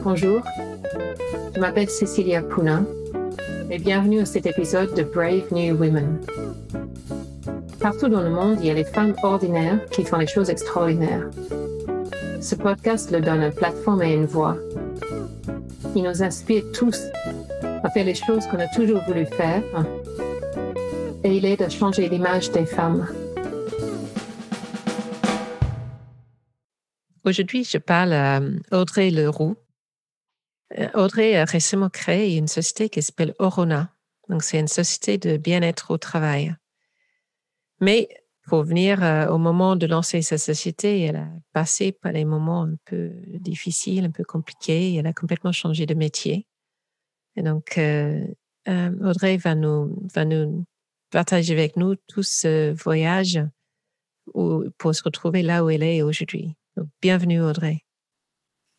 Bonjour, je m'appelle Cecilia Puna et bienvenue à cet épisode de Brave New Women. Partout dans le monde, il y a les femmes ordinaires qui font les choses extraordinaires. Ce podcast leur donne une plateforme et une voix. Il nous inspire tous à faire les choses qu'on a toujours voulu faire et il aide à changer l'image des femmes. Aujourd'hui, je parle à Audrey Leroux. Audrey a récemment créé une société qui s'appelle Orona. Donc, c'est une société de bien-être au travail. Mais pour venir au moment de lancer sa société, elle a passé par des moments un peu difficiles, un peu compliqués. Elle a complètement changé de métier. Et donc, Audrey va nous partager avec nous tout ce voyage pour se retrouver là où elle est aujourd'hui. Donc, bienvenue Audrey.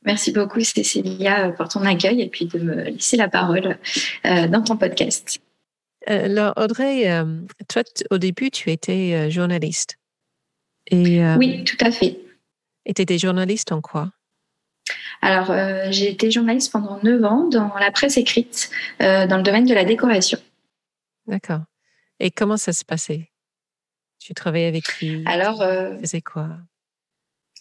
Merci beaucoup Cécilia pour ton accueil et puis de me laisser la parole dans ton podcast. Alors Audrey, toi au début tu étais journaliste. Et, oui, tout à fait. Et tu étais journaliste en quoi? Alors j'ai été journaliste pendant 9 ans dans la presse écrite, dans le domaine de la décoration. D'accord. Et comment ça se passait? Tu travaillais avec qui? Alors, tu faisais quoi?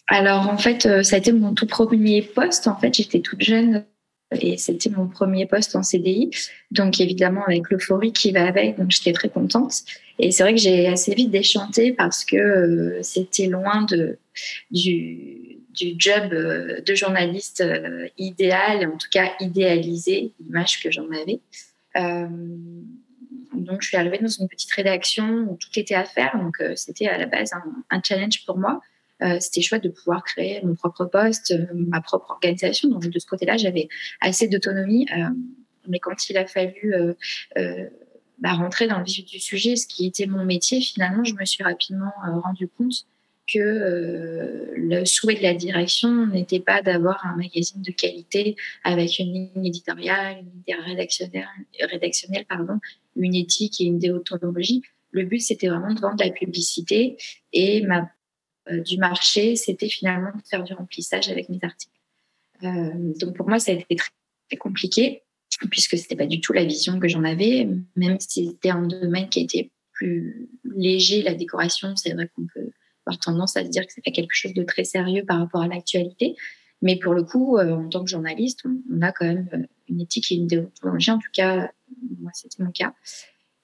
Alors en fait, ça a été mon tout premier poste. En fait, j'étais toute jeune et c'était mon premier poste en CDI. Donc évidemment avec l'euphorie qui va avec, donc j'étais très contente. Et c'est vrai que j'ai assez vite déchanté parce que c'était loin du job de journaliste idéal, en tout cas idéalisé, l'image que j'en avais. Donc je suis arrivée dans une petite rédaction où tout était à faire. Donc c'était à la base un challenge pour moi. C'était chouette de pouvoir créer mon propre poste, ma propre organisation. Donc de ce côté-là, j'avais assez d'autonomie. Mais quand il a fallu rentrer dans le vif du sujet, ce qui était mon métier, finalement, je me suis rapidement rendu compte que le souhait de la direction n'était pas d'avoir un magazine de qualité avec une ligne éditoriale, une ligne rédactionnelle, une éthique et une déontologie. Le but, c'était vraiment de vendre de la publicité et du marché, c'était finalement de faire du remplissage avec mes articles. Donc pour moi, ça a été très, très compliqué puisque c'était pas du tout la vision que j'en avais, même si c'était un domaine qui était plus léger, la décoration. C'est vrai qu'on peut avoir tendance à se dire que c'est pas quelque chose de très sérieux par rapport à l'actualité, mais pour le coup, en tant que journaliste, on a quand même une éthique et une déontologie. En tout cas, moi, c'était mon cas.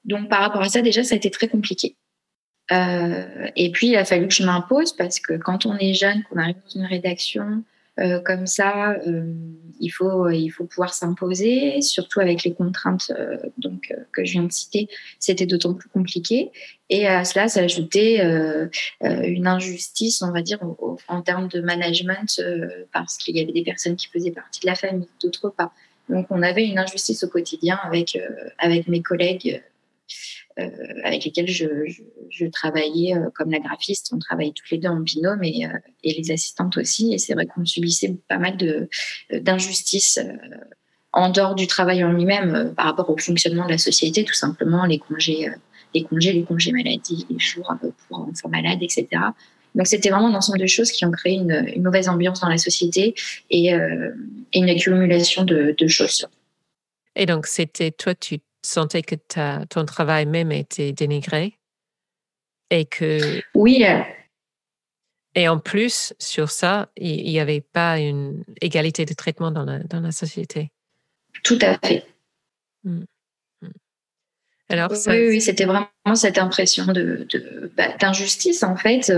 Donc par rapport à ça, déjà, ça a été très compliqué. Et puis, il a fallu que je m'impose parce que quand on est jeune, qu'on arrive dans une rédaction comme ça, il faut pouvoir s'imposer, surtout avec les contraintes que je viens de citer. C'était d'autant plus compliqué. Et à cela s'ajoutait une injustice, on va dire, en termes de management, parce qu'il y avait des personnes qui faisaient partie de la famille, d'autres pas. Donc, on avait une injustice au quotidien avec mes collègues avec lesquels je travaillais comme la graphiste. On travaillait toutes les deux en binôme et les assistantes aussi. Et c'est vrai qu'on subissait pas mal d'injustices en dehors du travail en lui-même par rapport au fonctionnement de la société, tout simplement, les congés maladie, les jours pour enfants malades, etc. Donc c'était vraiment un ensemble de choses qui ont créé une mauvaise ambiance dans la société et une accumulation de choses. Et donc c'était toi, tu sentais que ton travail même était dénigré et que... Oui. Et en plus, sur ça, il n'y avait pas une égalité de traitement dans la société. Tout à fait. Alors, oui, c'était vraiment cette impression d'injustice, en fait,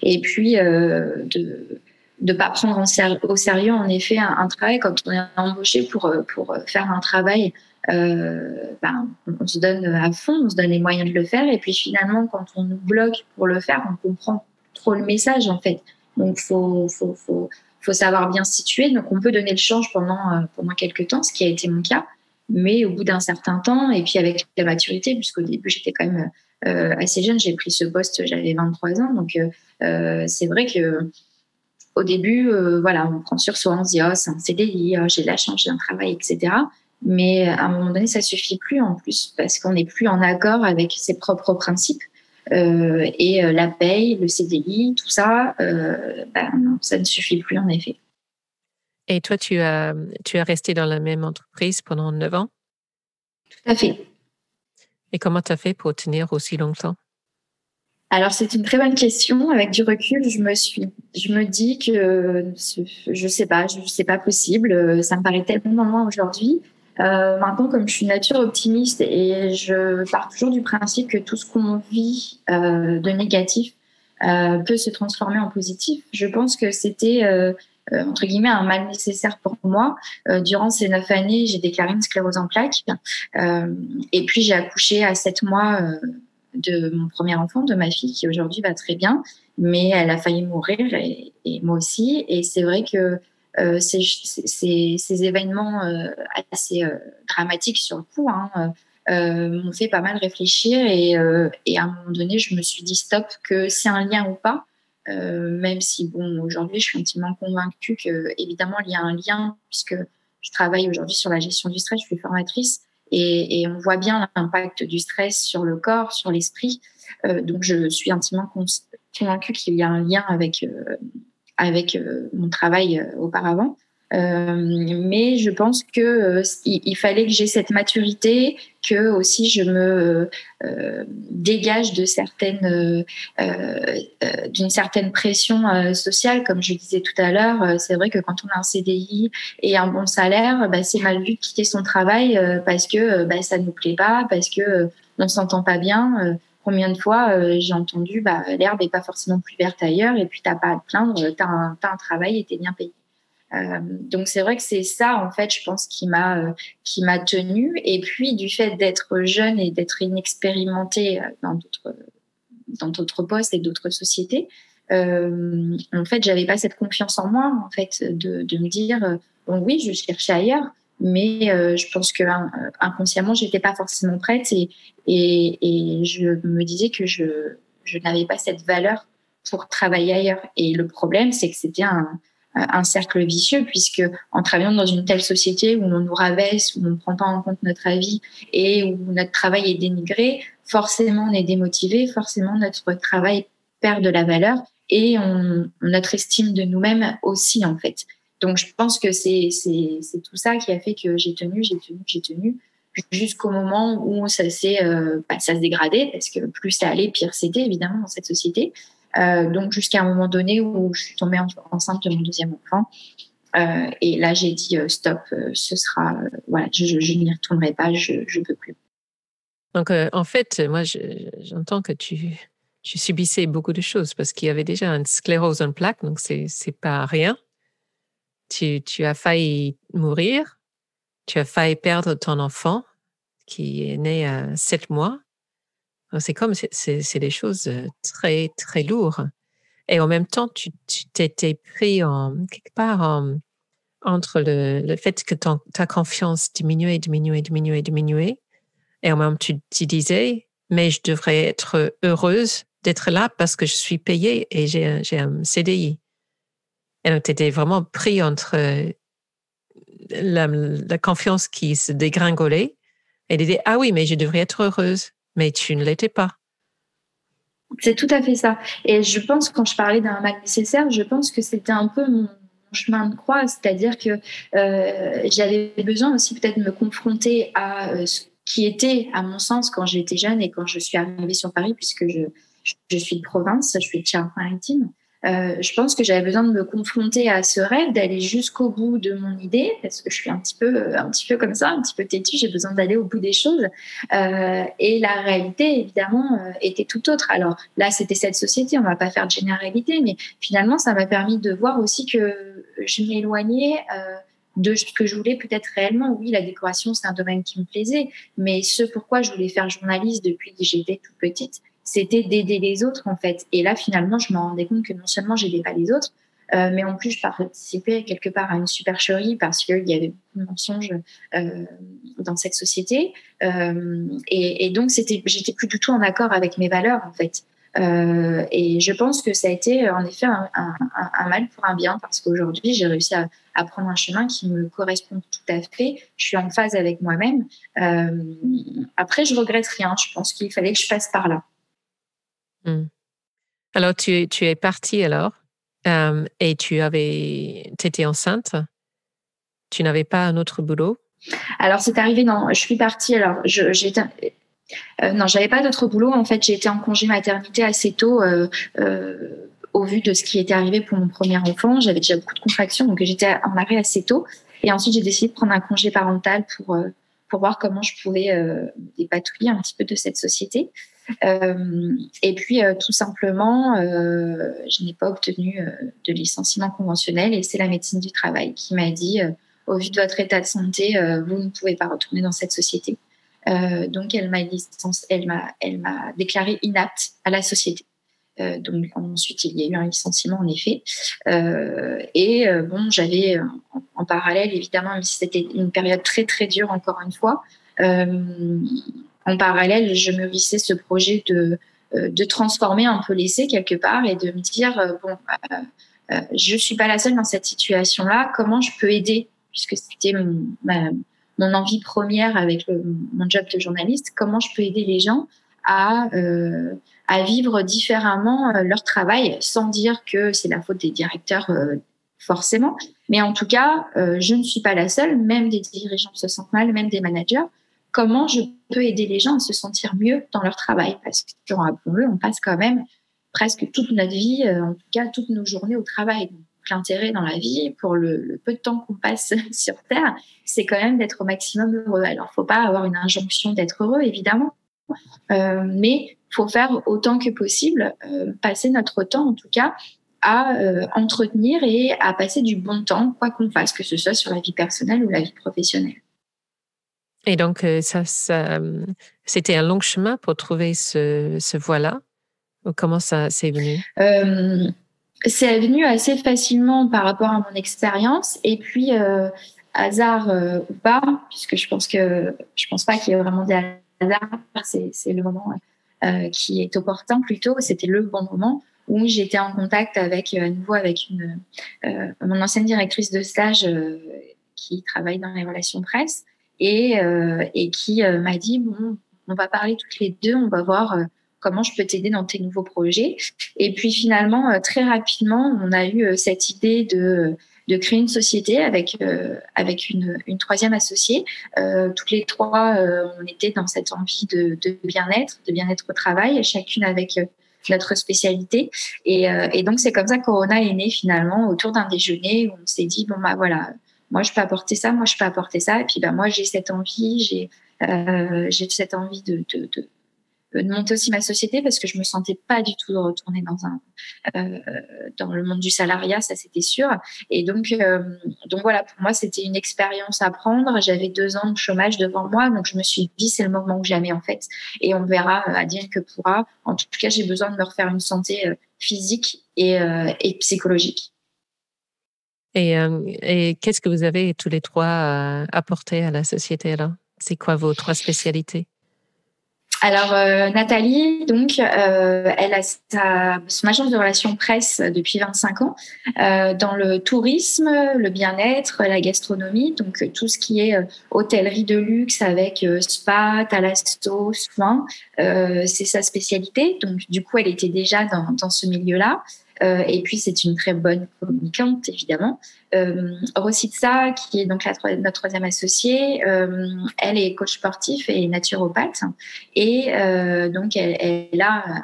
et puis de pas prendre au sérieux, en effet, un travail. Quand on est embauché pour faire un travail, on se donne à fond, on se donne les moyens de le faire, et puis finalement, quand on nous bloque pour le faire, on comprend trop le message, en fait. Donc, faut savoir bien se situer. Donc, on peut donner le change pendant quelques temps, ce qui a été mon cas. Mais au bout d'un certain temps, et puis avec la maturité, puisqu'au début, j'étais quand même assez jeune, j'ai pris ce poste, j'avais 23 ans. Donc, c'est vrai que au début, on prend sur soi, on se dit « Oh, c'est un CDI, j'ai de la chance, j'ai un travail, etc. » Mais à un moment donné, ça suffit plus en plus parce qu'on n'est plus en accord avec ses propres principes. Et la paye, le CDI, tout ça, ça ne suffit plus en effet. Et toi, tu as resté dans la même entreprise pendant 9 ans? Tout à fait. Et comment tu as fait pour tenir aussi longtemps? Alors, c'est une très bonne question. Avec du recul, je me dis que je sais pas, c'est pas possible. Ça me paraît tellement loin aujourd'hui. Maintenant, comme je suis nature optimiste et je pars toujours du principe que tout ce qu'on vit de négatif peut se transformer en positif. Je pense que c'était entre guillemets un mal nécessaire pour moi. Durant ces 9 années, j'ai déclaré une sclérose en plaques et puis j'ai accouché à 7 mois. De mon premier enfant, de ma fille, qui aujourd'hui va très bien, mais elle a failli mourir et moi aussi. Et c'est vrai que ces événements assez dramatiques sur le coup m'ont fait pas mal réfléchir et à un moment donné, je me suis dit stop, que c'est un lien ou pas. Même si, bon, aujourd'hui, je suis intimement convaincue que, évidemment, il y a un lien, puisque je travaille aujourd'hui sur la gestion du stress, je suis formatrice, et on voit bien l'impact du stress sur le corps, sur l'esprit. Donc, je suis intimement convaincue qu'il y a un lien avec mon travail auparavant. Mais je pense que il fallait que j'ai cette maturité, que aussi je me dégage de d'une certaine pression sociale, comme je disais tout à l'heure. C'est vrai que quand on a un CDI et un bon salaire, c'est mal vu de quitter son travail parce que ça nous plaît pas, parce que on s'entend pas bien. Combien de fois j'ai entendu l'herbe est pas forcément plus verte ailleurs et puis t'as pas à te plaindre, t'as un travail et t'es bien payé. Donc c'est vrai que c'est ça en fait, je pense qui m'a tenue. Et puis du fait d'être jeune et d'être inexpérimentée dans d'autres postes et d'autres sociétés, en fait j'avais pas cette confiance en moi en fait de me dire bon oui je cherchais ailleurs, mais je pense que inconsciemment j'étais pas forcément prête et je me disais que je n'avais pas cette valeur pour travailler ailleurs. Et le problème c'est que c'était un cercle vicieux, puisque en travaillant dans une telle société où on nous rabaisse, où on ne prend pas en compte notre avis et où notre travail est dénigré, forcément on est démotivé, forcément notre travail perd de la valeur et notre estime de nous-mêmes aussi en fait. Donc je pense que c'est tout ça qui a fait que j'ai tenu jusqu'au moment où ça se dégradait, parce que plus ça allait, pire c'était évidemment dans cette société. Donc jusqu'à un moment donné où je suis tombée enceinte de mon deuxième enfant. Et là, j'ai dit stop, ce sera voilà, je n'y retournerai pas, je peux plus. Donc, en fait, moi, j'entends que tu subissais beaucoup de choses parce qu'il y avait déjà une sclérose en plaques, donc c'est pas rien. Tu as failli mourir, tu as failli perdre ton enfant qui est né à 7 mois. Donc, c'est des choses très, très lourdes. Et en même temps, tu t'étais pris quelque part entre le fait que ta confiance diminuait. Et en même temps, tu disais, mais je devrais être heureuse d'être là parce que je suis payée et j'ai un CDI. Et donc, tu étais vraiment pris entre la confiance qui se dégringolait et l'idée, ah oui, mais je devrais être heureuse, mais tu ne l'étais pas. C'est tout à fait ça. Et je pense, quand je parlais d'un mal nécessaire, je pense que c'était un peu mon chemin de croix, c'est-à-dire que j'avais besoin aussi peut-être de me confronter à ce qui était, à mon sens, quand j'étais jeune et quand je suis arrivée sur Paris, puisque je suis de province, je suis de Charente-Maritime. Je pense que j'avais besoin de me confronter à ce rêve, d'aller jusqu'au bout de mon idée, parce que je suis un petit peu comme ça, un petit peu têtue, j'ai besoin d'aller au bout des choses. Et la réalité, évidemment, était tout autre. Alors là, c'était cette société, on va pas faire de généralité, mais finalement, ça m'a permis de voir aussi que je m'éloignais de ce que je voulais peut-être réellement. Oui, la décoration, c'est un domaine qui me plaisait, mais ce pourquoi je voulais faire journaliste depuis que j'étais toute petite, c'était d'aider les autres en fait. Et là, finalement, je me rendais compte que non seulement j'aidais pas les autres, mais en plus, je participais quelque part à une supercherie parce qu'il y avait beaucoup de mensonges dans cette société. Et donc, j'étais plus du tout en accord avec mes valeurs en fait. Et je pense que ça a été en effet un mal pour un bien, parce qu'aujourd'hui, j'ai réussi à prendre un chemin qui me correspond tout à fait. Je suis en phase avec moi-même. Après, je regrette rien. Je pense qu'il fallait que je passe par là. Alors, tu es partie alors et tu étais enceinte Tu n'avais pas un autre boulot? Alors, c'est arrivé, non, je suis partie. Alors, non, j'avais pas d'autre boulot. En fait, j'ai été en congé maternité assez tôt au vu de ce qui était arrivé pour mon premier enfant. J'avais déjà beaucoup de contractions, donc j'étais en arrêt assez tôt. Et ensuite, j'ai décidé de prendre un congé parental pour voir comment je pouvais dépatouiller un petit peu de cette société. Et puis, tout simplement, je n'ai pas obtenu de licenciement conventionnel et c'est la médecine du travail qui m'a dit, au vu de votre état de santé, vous ne pouvez pas retourner dans cette société. Donc, elle m'a déclarée inapte à la société. Donc, ensuite, il y a eu un licenciement, en effet. Bon, j'avais en parallèle, évidemment, même si c'était une période très, très dure, encore une fois, en parallèle, je me vissais ce projet de transformer un peu l'essai quelque part et de me dire, je suis pas la seule dans cette situation-là, comment je peux aider, puisque c'était mon envie première avec mon job de journaliste, comment je peux aider les gens à vivre différemment leur travail, sans dire que c'est la faute des directeurs forcément. Mais en tout cas, je ne suis pas la seule, même des dirigeants se sentent mal, même des managers. Comment je peux aider les gens à se sentir mieux dans leur travail? Parce que, rappelons-le, on passe quand même presque toute notre vie, en tout cas toutes nos journées au travail. Donc, l'intérêt dans la vie, pour le peu de temps qu'on passe sur Terre, c'est quand même d'être au maximum heureux. Alors, il ne faut pas avoir une injonction d'être heureux, évidemment, mais il faut faire autant que possible, passer notre temps, en tout cas, à entretenir et à passer du bon temps, quoi qu'on fasse, que ce soit sur la vie personnelle ou la vie professionnelle. Et donc, c'était un long chemin pour trouver ce voie-là? Ou comment ça s'est venu? C'est venu assez facilement par rapport à mon expérience. Et puis, hasard ou pas, puisque je pense pas qu'il y ait vraiment des hasards, c'est le moment qui est opportun plutôt. C'était le bon moment où j'étais en contact avec mon ancienne directrice de stage qui travaille dans les relations presse et qui m'a dit, bon, on va parler toutes les deux, on va voir comment je peux t'aider dans tes nouveaux projets. Et puis finalement, très rapidement, on a eu cette idée de créer une société avec une troisième associée. Toutes les trois, on était dans cette envie de bien-être au travail, chacune avec notre spécialité. Et donc, c'est comme ça qu'Orona est née finalement autour d'un déjeuner où on s'est dit, bon, bah voilà, moi, je peux apporter ça, moi, je peux apporter ça. Et puis, bah, moi, j'ai cette envie, j'ai cette envie de monter aussi ma société parce que je me sentais pas du tout de retourner dans le monde du salariat, ça c'était sûr. Et donc voilà, pour moi c'était une expérience à prendre. J'avais 2 ans de chômage devant moi, donc je me suis dit c'est le moment ou jamais en fait. Et on verra, advienne que pourra. En tout cas, j'ai besoin de me refaire une santé physique et psychologique. Et qu'est-ce que vous avez tous les trois apporté à la société alors? C'est quoi vos 3 spécialités? Alors Nathalie, donc elle a son agence de relations presse depuis 25 ans dans le tourisme, le bien-être, la gastronomie, donc tout ce qui est hôtellerie de luxe avec spa, thalasso, soins, c'est sa spécialité. Donc du coup, elle était déjà dans ce milieu-là. Et puis, c'est une très bonne communicante, évidemment. Rositza, qui est donc notre troisième associée, elle est coach sportif et naturopathe. Et donc, elle a un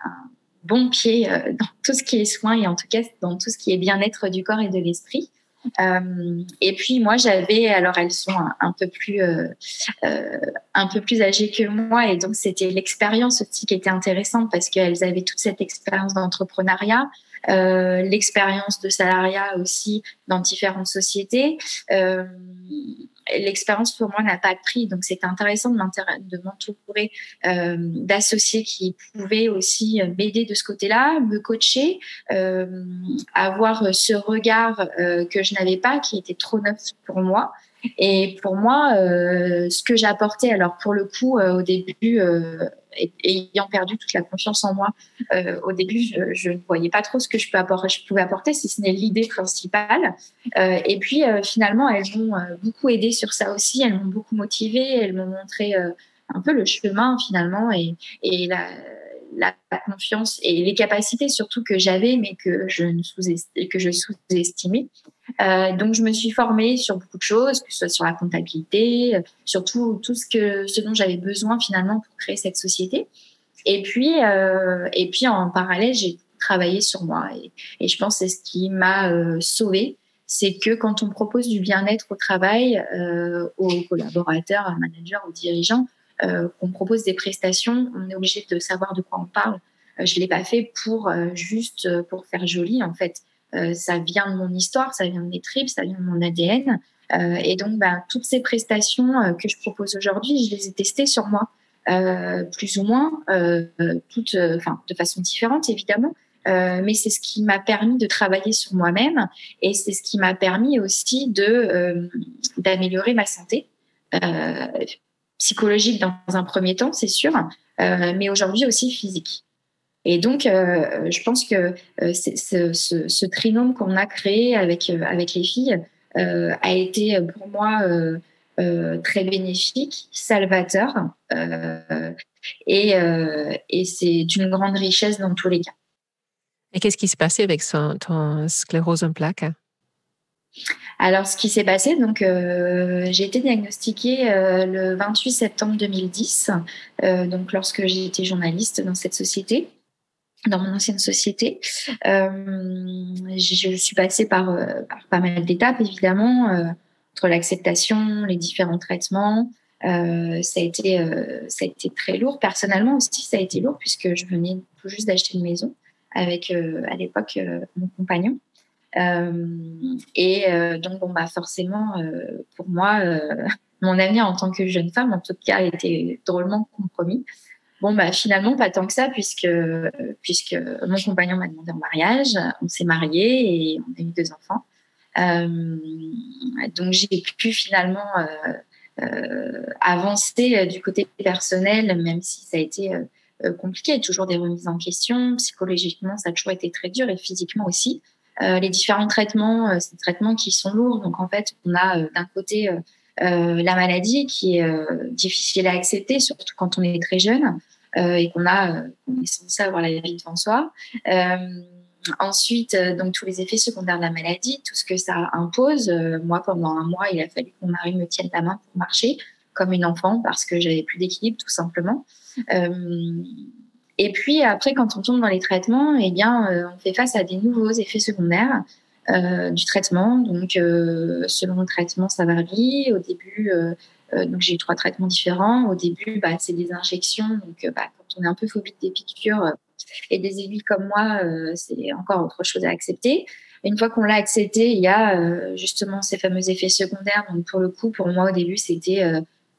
bon pied dans tout ce qui est soins et en tout cas dans tout ce qui est bien-être du corps et de l'esprit. Et puis moi alors elles sont un peu plus âgées que moi et donc c'était l'expérience aussi qui était intéressante parce qu'elles avaient toute cette expérience d'entrepreneuriat, l'expérience de salariat aussi dans différentes sociétés. L'expérience pour moi n'a pas de prix, donc c'était intéressant de m'entourer d'associés qui pouvaient aussi m'aider de ce côté-là, me coacher, avoir ce regard que je n'avais pas, qui était trop neuf pour moi. Et pour moi, ce que j'apportais, alors pour le coup, au début, ayant perdu toute la confiance en moi, au début, je ne voyais pas trop ce que je pouvais apporter, si ce n'est l'idée principale. Et puis, finalement, elles m'ont beaucoup aidée sur ça aussi. Elles m'ont beaucoup motivée. Elles m'ont montré un peu le chemin, finalement, et la confiance et les capacités surtout que j'avais, mais que je sous-estimais. Donc, je me suis formée sur beaucoup de choses, que ce soit sur la comptabilité, sur tout ce dont j'avais besoin finalement pour créer cette société. Et puis en parallèle, j'ai travaillé sur moi. Et je pense que c'est ce qui m'a sauvée. C'est que quand on propose du bien-être au travail aux collaborateurs, aux managers, aux dirigeants, qu'on propose des prestations, on est obligé de savoir de quoi on parle. Je l'ai pas fait juste pour faire joli, en fait. Ça vient de mon histoire, ça vient de mes tripes, ça vient de mon ADN. Et donc, toutes ces prestations que je propose aujourd'hui, je les ai testées sur moi, plus ou moins, toutes, de façon différente, évidemment. Mais c'est ce qui m'a permis de travailler sur moi-même et c'est ce qui m'a permis aussi d'améliorer ma santé psychologique dans un premier temps, c'est sûr, mais aujourd'hui aussi physique. Et donc, je pense que ce trinôme qu'on a créé avec les filles a été pour moi très bénéfique, salvateur, et c'est d'une grande richesse dans tous les cas. Et qu'est-ce qui s'est passé avec ton sclérose en plaques? Alors, ce qui s'est passé, donc, j'ai été diagnostiquée le 28 septembre 2010, donc lorsque j'étais journaliste dans cette société, dans mon ancienne société. Je suis passée par pas mal d'étapes, évidemment, entre l'acceptation, les différents traitements. Ça a été très lourd. Personnellement aussi, ça a été lourd puisque je venais tout juste d'acheter une maison avec, à l'époque, mon compagnon. Donc, forcément, pour moi, mon avenir en tant que jeune femme, en tout cas, était drôlement compromis. Finalement, pas tant que ça, puisque mon compagnon m'a demandé en mariage, on s'est mariés et on a eu 2 enfants. Donc, j'ai pu finalement avancer du côté personnel, même si ça a été compliqué. Toujours des remises en question. Psychologiquement, ça a toujours été très dur et physiquement aussi. Les différents traitements, c'est des traitements qui sont lourds. Donc, en fait, on a d'un côté la maladie qui est difficile à accepter, surtout quand on est très jeune et qu'on est censé avoir la vie devant soi. Ensuite, donc tous les effets secondaires de la maladie, tout ce que ça impose. Moi, pendant un mois, il a fallu que mon mari me tienne la main pour marcher comme une enfant parce que j'avais plus d'équilibre, tout simplement. Et puis après, quand on tombe dans les traitements, on fait face à des nouveaux effets secondaires du traitement. Donc, selon le traitement, ça varie. Au début, donc j'ai eu 3 traitements différents. Au début, c'est des injections. Donc, quand on est un peu phobique des piqûres et des aiguilles comme moi, c'est encore autre chose à accepter. Une fois qu'on l'a accepté, il y a justement ces fameux effets secondaires. Donc, pour le coup, pour moi, au début, c'était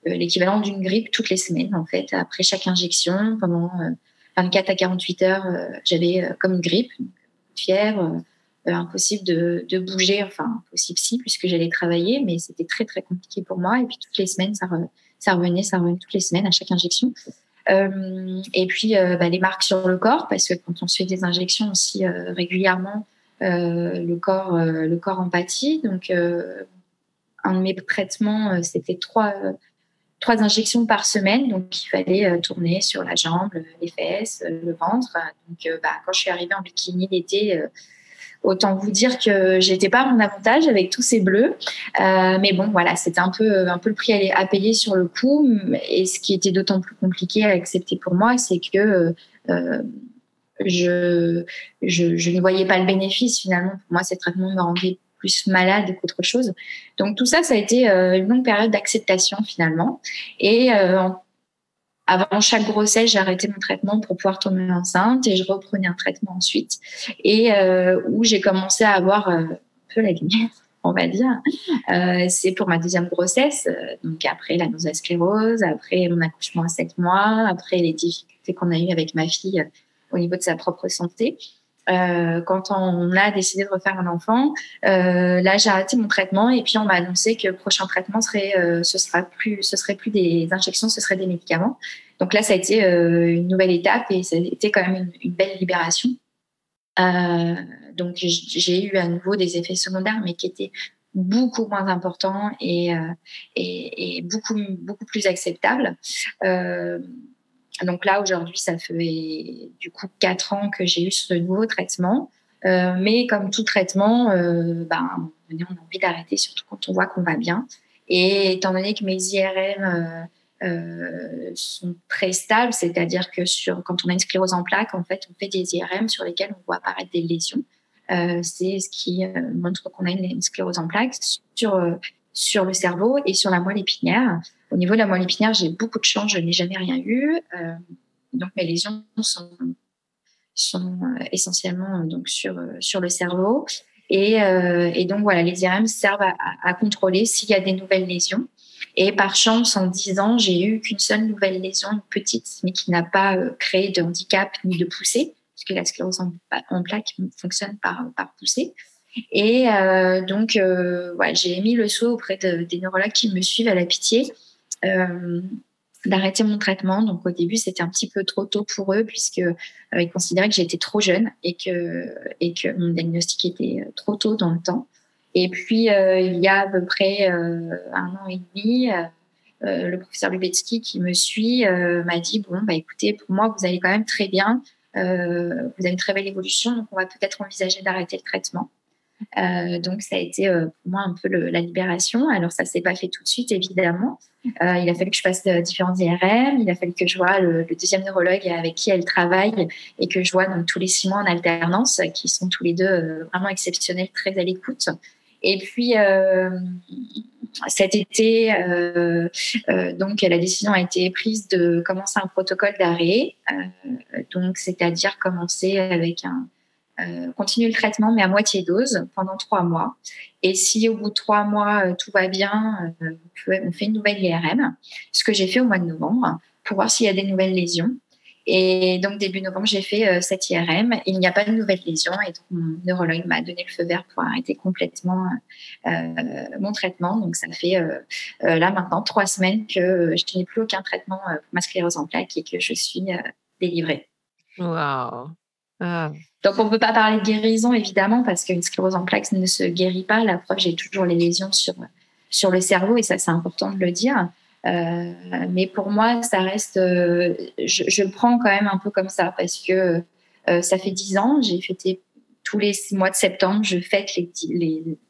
l'équivalent d'une grippe toutes les semaines, en fait. Après chaque injection, pendant 24 à 48 heures, j'avais comme une grippe, une fièvre, impossible de bouger, enfin impossible si, puisque j'allais travailler, mais c'était très très compliqué pour moi. Et puis toutes les semaines, ça revenait toutes les semaines à chaque injection. Et puis les marques sur le corps, parce que quand on se fait des injections aussi régulièrement, le corps en pâtit. Donc un de mes traitements, c'était 3 injections par semaine, donc il fallait tourner sur la jambe, les fesses, le ventre. Donc quand je suis arrivée en bikini l'été, autant vous dire que j'étais pas à mon avantage avec tous ces bleus. Mais bon, voilà, c'était un peu le prix à payer sur le coup. Et ce qui était d'autant plus compliqué à accepter pour moi, c'est que je ne voyais pas le bénéfice finalement. Pour moi, ces traitements me rendaient plus malade qu'autre chose. Donc tout ça, ça a été une longue période d'acceptation finalement. Et avant chaque grossesse, j'arrêtais mon traitement pour pouvoir tomber enceinte et je reprenais un traitement ensuite. Et où j'ai commencé à avoir un peu la lumière, on va dire. C'est pour ma 2e grossesse. Donc après la sclérose, après mon accouchement à 7 mois, après les difficultés qu'on a eues avec ma fille au niveau de sa propre santé. Quand on a décidé de refaire un enfant, là j'ai arrêté mon traitement et puis on m'a annoncé que le prochain traitement ce serait plus des injections, ce serait des médicaments. Donc là ça a été une nouvelle étape et ça a été quand même une belle libération. Donc j'ai eu à nouveau des effets secondaires mais qui étaient beaucoup moins importants et beaucoup plus acceptables. Donc là, aujourd'hui, ça fait du coup 4 ans que j'ai eu ce nouveau traitement. Mais comme tout traitement, à un moment donné, on a envie d'arrêter, surtout quand on voit qu'on va bien. Et étant donné que mes IRM sont très stables, c'est-à-dire que quand on a une sclérose en plaques, en fait, on fait des IRM sur lesquels on voit apparaître des lésions. C'est ce qui montre qu'on a une sclérose en plaques sur le cerveau et sur la moelle épinière. Au niveau de la moelle épinière, j'ai beaucoup de chance, je n'ai jamais rien eu. Donc mes lésions sont essentiellement donc sur le cerveau. Et donc voilà, les IRM servent à contrôler s'il y a des nouvelles lésions. Et par chance, en 10 ans, j'ai eu qu'une seule nouvelle lésion, une petite, mais qui n'a pas créé de handicap ni de poussée, parce que la sclérose en plaques fonctionne par poussée. Et donc, voilà, j'ai mis le saut auprès des neurologues qui me suivent à la Pitié d'arrêter mon traitement. Donc, au début, c'était un petit peu trop tôt pour eux, puisque ils considéraient que j'étais trop jeune et que mon diagnostic était trop tôt dans le temps. Et puis, il y a à peu près 1 an et demi, le professeur Lubetsky qui me suit m'a dit « Bon, bah, écoutez, pour moi, vous allez quand même très bien. Vous avez une très belle évolution, donc on va peut-être envisager d'arrêter le traitement. » Donc, ça a été pour moi un peu la libération. Alors, ça ne s'est pas fait tout de suite, évidemment. Il a fallu que je fasse différents IRM. Il a fallu que je voie le deuxième neurologue avec qui elle travaille et que je vois donc, tous les 6 mois en alternance, qui sont tous les deux vraiment exceptionnels, très à l'écoute. Et puis, cet été, donc, la décision a été prise de commencer un protocole d'arrêt. Donc, c'est-à-dire commencer avec continuer le traitement, mais à moitié dose pendant 3 mois. Et si au bout de 3 mois, tout va bien, on fait une nouvelle IRM, ce que j'ai fait au mois de novembre, pour voir s'il y a des nouvelles lésions. Et donc, début novembre, j'ai fait cette IRM. Il n'y a pas de nouvelles lésions. Et donc, mon neurologue m'a donné le feu vert pour arrêter complètement mon traitement. Donc, ça fait là maintenant 3 semaines que je n'ai plus aucun traitement pour ma sclérose en plaques et que je suis délivrée. Wow. Ah. Donc, on ne peut pas parler de guérison, évidemment, parce qu'une sclérose en plaques ne se guérit pas. La preuve, j'ai toujours les lésions sur le cerveau, et ça, c'est important de le dire. Mais pour moi, ça reste... je le prends quand même un peu comme ça, parce que ça fait 10 ans, j'ai fêté tous les mois de septembre, je fête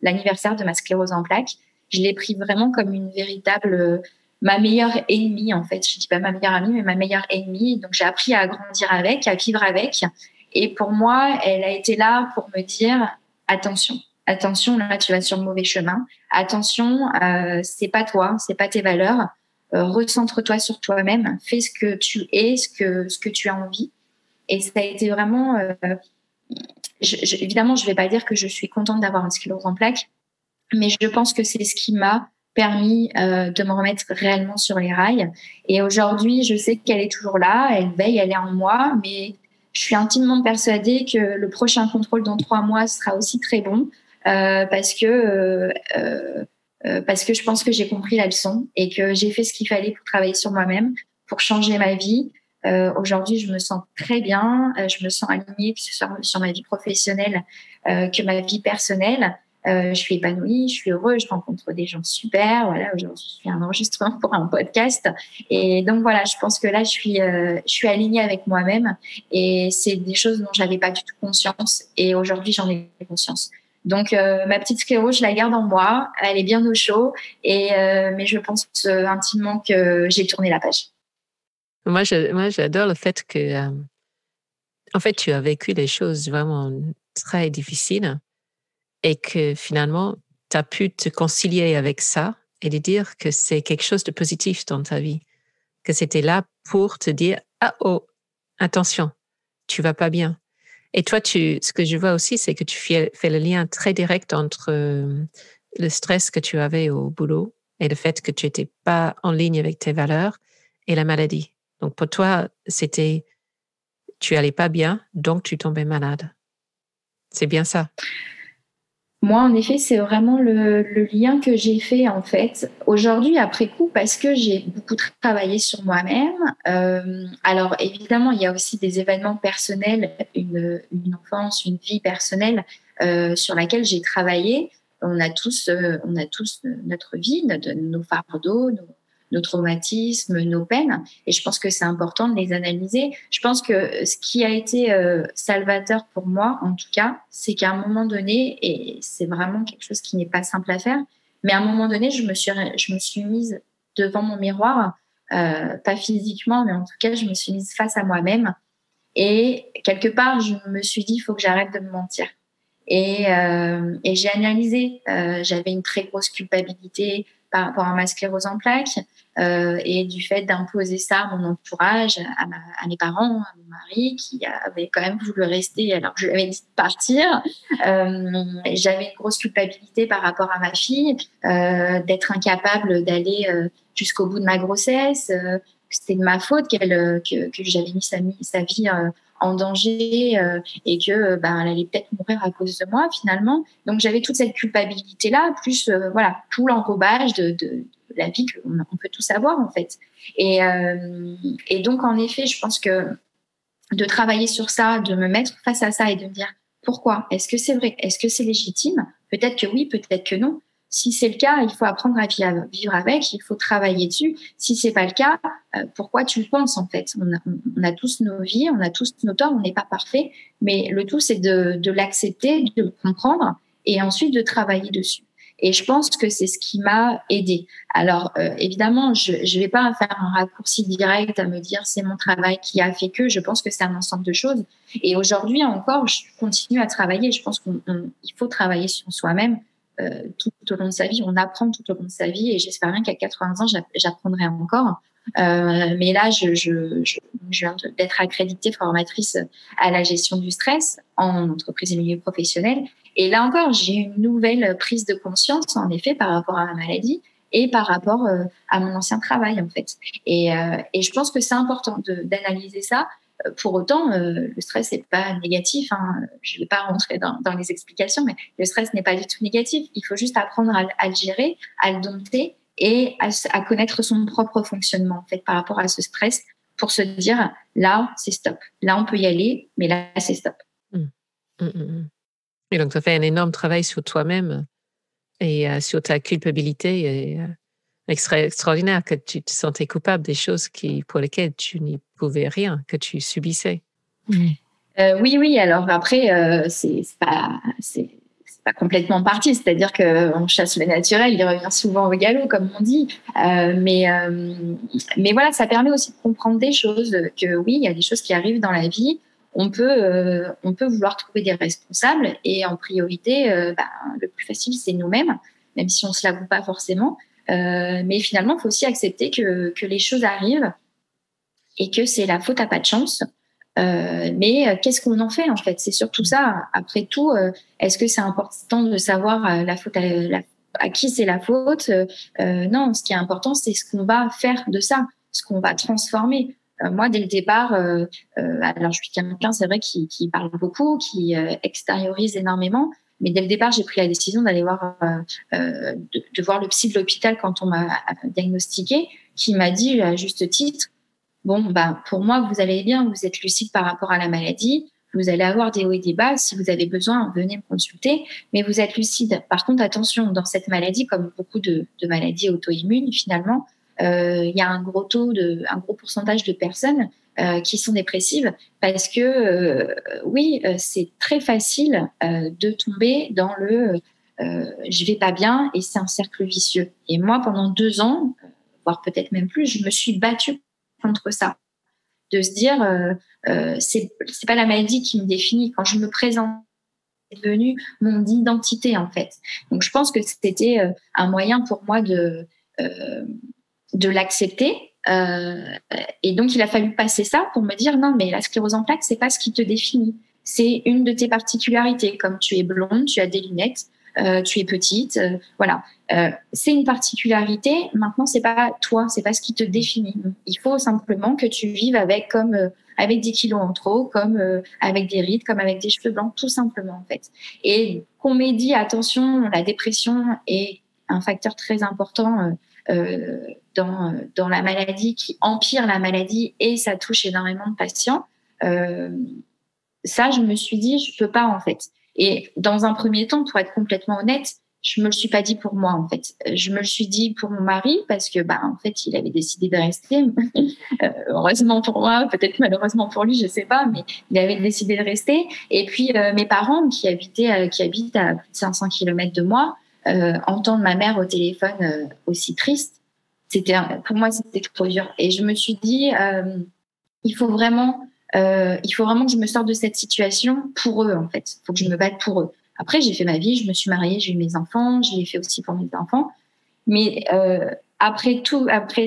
l'anniversaire de ma sclérose en plaques. Je l'ai pris vraiment comme une véritable... ma meilleure ennemie, en fait. Je ne dis pas ma meilleure amie, mais ma meilleure ennemie. Donc, j'ai appris à grandir avec, à vivre avec. Et pour moi, elle a été là pour me dire attention, là tu vas sur le mauvais chemin. Attention, c'est pas toi, c'est pas tes valeurs. Recentre-toi sur toi-même, fais ce que tu es, ce que tu as envie. Et ça a été vraiment. Évidemment, je vais pas dire que je suis contente d'avoir une sclérose en plaques, mais je pense que c'est ce qui m'a permis de me remettre réellement sur les rails. Et aujourd'hui, je sais qu'elle est toujours là, elle veille, elle est en moi, mais je suis intimement persuadée que le prochain contrôle dans 3 mois sera aussi très bon parce que je pense que j'ai compris la leçon et que j'ai fait ce qu'il fallait pour travailler sur moi-même, pour changer ma vie. Aujourd'hui, je me sens très bien, je me sens alignée, que ce soit sur ma vie professionnelle que ma vie personnelle. Je suis épanouie, je suis heureuse, je rencontre des gens super. Voilà, aujourd'hui, je fais un enregistrement pour un podcast. Et donc, voilà, je pense que là, je suis alignée avec moi-même. Et c'est des choses dont j'avais pas du tout conscience. Et aujourd'hui, j'en ai conscience. Donc, ma petite sclérose, je la garde en moi. Elle est bien au chaud. Mais je pense intimement que j'ai tourné la page. Moi, j'adore le fait que, en fait, tu as vécu des choses vraiment très difficiles. Et que finalement, tu as pu te concilier avec ça et de dire que c'est quelque chose de positif dans ta vie, que c'était là pour te dire « Ah oh, attention, tu vas pas bien ». Et toi, ce que je vois aussi, c'est que tu fais le lien très direct entre le stress que tu avais au boulot et le fait que tu n'étais pas en ligne avec tes valeurs et la maladie. Donc pour toi, tu allais pas bien, donc tu tombais malade. C'est bien ça. Moi, en effet, c'est vraiment le lien que j'ai fait, en fait, aujourd'hui, après coup, parce que j'ai beaucoup travaillé sur moi-même. Alors, évidemment, il y a aussi des événements personnels, une enfance, une vie personnelle sur laquelle j'ai travaillé. On a tous notre vie, nos fardeaux, nos traumatismes, nos peines. Et je pense que c'est important de les analyser. Je pense que ce qui a été salvateur pour moi, en tout cas, c'est qu'à un moment donné, et c'est vraiment quelque chose qui n'est pas simple à faire, mais à un moment donné, je me suis mise devant mon miroir, pas physiquement, mais en tout cas, je me suis mise face à moi-même. Et quelque part, je me suis dit, il faut que j'arrête de me mentir. Et j'ai analysé. J'avais une très grosse culpabilité par rapport à ma sclérose en plaques et du fait d'imposer ça à mon entourage, à mes parents, à mon mari qui avait quand même voulu rester alors que je lui avais dit de partir. J'avais une grosse culpabilité par rapport à ma fille, d'être incapable d'aller jusqu'au bout de ma grossesse. C'était de ma faute que j'avais mis sa vie en danger et que elle allait peut-être mourir à cause de moi finalement. Donc j'avais toute cette culpabilité là, plus voilà, tout l'enrobage de la vie qu'on peut tous avoir en fait. Et donc en effet, je pense que de travailler sur ça, de me mettre face à ça et de me dire pourquoi, est-ce que c'est vrai, est-ce que c'est légitime, peut-être que oui, peut-être que non. Si c'est le cas, il faut apprendre à vivre avec, il faut travailler dessus. Si c'est pas le cas, pourquoi tu le penses en fait? On a tous nos vies, on a tous nos torts, on n'est pas parfait, mais le tout c'est de l'accepter, de le comprendre et ensuite de travailler dessus. Et je pense que c'est ce qui m'a aidée. Alors évidemment, je vais pas faire un raccourci direct à me dire c'est mon travail qui a fait que. Je pense que c'est un ensemble de choses. Et aujourd'hui encore, je continue à travailler. Je pense qu'il faut travailler sur soi-même. Tout au long de sa vie, on apprend tout au long de sa vie et j'espère bien qu'à 80 ans, j'apprendrai encore. Mais là, je viens d'être accréditée formatrice à la gestion du stress en entreprise et milieu professionnel. Et là encore, j'ai une nouvelle prise de conscience, en effet, par rapport à ma maladie et par rapport à mon ancien travail, en fait. Et je pense que c'est important d'analyser ça. Pour autant, le stress n'est pas négatif. Hein. Je ne vais pas rentrer dans les explications, mais le stress n'est pas du tout négatif. Il faut juste apprendre à le gérer, à le dompter et à connaître son propre fonctionnement en fait, par rapport à ce stress pour se dire là, c'est stop. Là, on peut y aller, mais là, c'est stop. Et donc, tu as fait un énorme travail sur toi-même et sur ta culpabilité. Et, extraordinaire que tu te sentais coupable des choses pour lesquelles tu n'y pouvais rien, que tu subissais. Oui. Alors après, c'est pas complètement parti. C'est-à-dire qu'on chasse le naturel, il revient souvent au galop, comme on dit. Mais voilà, ça permet aussi de comprendre des choses. Que oui, il y a des choses qui arrivent dans la vie. On peut vouloir trouver des responsables et en priorité, le plus facile, c'est nous-mêmes, même si on se l'avoue pas forcément. Mais finalement, il faut aussi accepter que les choses arrivent et que c'est la faute à pas de chance. Mais qu'est-ce qu'on en fait en fait? C'est surtout ça. Après tout, est-ce que c'est important de savoir la faute à qui c'est la faute? Non, ce qui est important, c'est ce qu'on va faire de ça, ce qu'on va transformer. Moi, dès le départ, alors je suis quelqu'un, c'est vrai, qui parle beaucoup, qui extériorise énormément. Mais dès le départ, j'ai pris la décision d'aller voir, de voir le psy de l'hôpital quand on m'a diagnostiqué, qui m'a dit à juste titre, bon, pour moi, vous allez bien, vous êtes lucide par rapport à la maladie, vous allez avoir des hauts et des bas, si vous avez besoin, venez me consulter, mais vous êtes lucide. Par contre, attention, dans cette maladie, comme beaucoup de maladies auto-immunes, finalement, il y a un gros pourcentage de personnes qui sont dépressives parce que c'est très facile de tomber dans le je vais pas bien et c'est un cercle vicieux. Et moi, pendant 2 ans, voire peut-être même plus, je me suis battue contre ça, de se dire c'est pas la maladie qui me définit. Quand je me présente, c'est devenu mon identité en fait. Donc je pense que c'était un moyen pour moi de l'accepter. Et donc, il a fallu passer ça pour me dire non, mais la sclérose en plaques, c'est pas ce qui te définit. C'est une de tes particularités. Comme tu es blonde, tu as des lunettes, tu es petite, voilà. C'est une particularité. Maintenant, c'est pas toi, c'est pas ce qui te définit. Il faut simplement que tu vives avec avec des kilos en trop, comme avec des rides, comme avec des cheveux blancs, tout simplement en fait. Et qu'on m'ait dit attention, la dépression est un facteur très important. Dans la maladie, qui empire la maladie et ça touche énormément de patients. Ça, je me suis dit, je peux pas en fait. Et dans un premier temps, pour être complètement honnête, je me le suis pas dit pour moi, en fait. Je me le suis dit pour mon mari parce que, en fait, il avait décidé de rester. Heureusement pour moi, peut-être malheureusement pour lui, je sais pas, mais il avait décidé de rester. Et puis, mes parents qui habitent à plus de 500 kilomètres de moi, entendre ma mère au téléphone aussi triste, pour moi, c'était trop dur. Et je me suis dit, il faut vraiment que je me sorte de cette situation pour eux, en fait. Il faut que je me batte pour eux. Après, j'ai fait ma vie, je me suis mariée, j'ai eu mes enfants, je l'ai fait aussi pour mes enfants. Mais après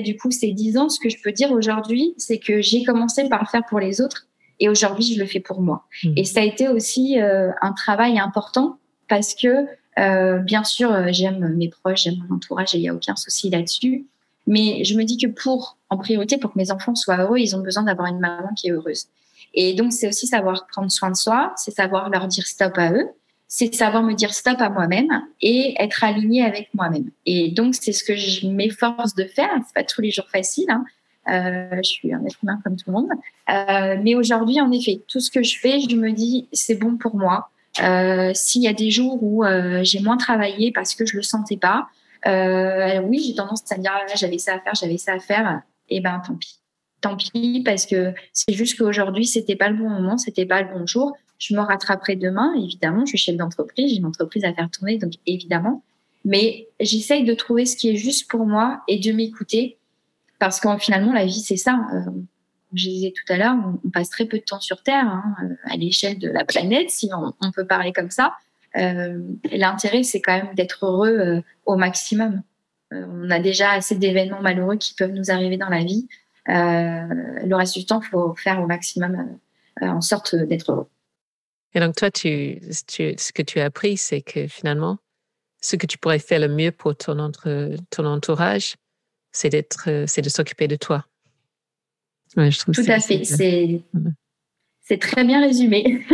du coup, ces 10 ans, ce que je peux dire aujourd'hui, c'est que j'ai commencé par le faire pour les autres et aujourd'hui, je le fais pour moi. Et ça a été aussi un travail important parce que, bien sûr, j'aime mes proches, j'aime mon entourage et il n'y a aucun souci là-dessus. Mais je me dis que en priorité, pour que mes enfants soient heureux, ils ont besoin d'avoir une maman qui est heureuse. Et donc, c'est aussi savoir prendre soin de soi, c'est savoir leur dire stop à eux, c'est savoir me dire stop à moi-même et être alignée avec moi-même. Et donc, c'est ce que je m'efforce de faire. C'est pas tous les jours facile, hein. Je suis un être humain comme tout le monde. Mais aujourd'hui, en effet, tout ce que je fais, je me dis, c'est bon pour moi. S'il y a des jours où j'ai moins travaillé parce que je le sentais pas, oui, j'ai tendance à me dire, j'avais ça à faire, et ben tant pis, parce que c'est juste qu'aujourd'hui, c'était pas le bon moment, c'était pas le bon jour. Je me rattraperai demain, évidemment. Je suis chef d'entreprise, j'ai une entreprise à faire tourner, donc évidemment. Mais j'essaye de trouver ce qui est juste pour moi et de m'écouter, parce qu'en finalement, la vie, c'est ça. Je disais tout à l'heure, on passe très peu de temps sur Terre, hein, à l'échelle de la planète, si on peut parler comme ça. L'intérêt, c'est quand même d'être heureux au maximum. On a déjà assez d'événements malheureux qui peuvent nous arriver dans la vie. Le reste du temps, il faut faire au maximum en sorte d'être heureux. Et donc, toi, ce que tu as appris, c'est que finalement, ce que tu pourrais faire le mieux pour ton entourage, c'est de s'occuper de toi. Ouais, je trouve tout à fait. C'est très bien résumé.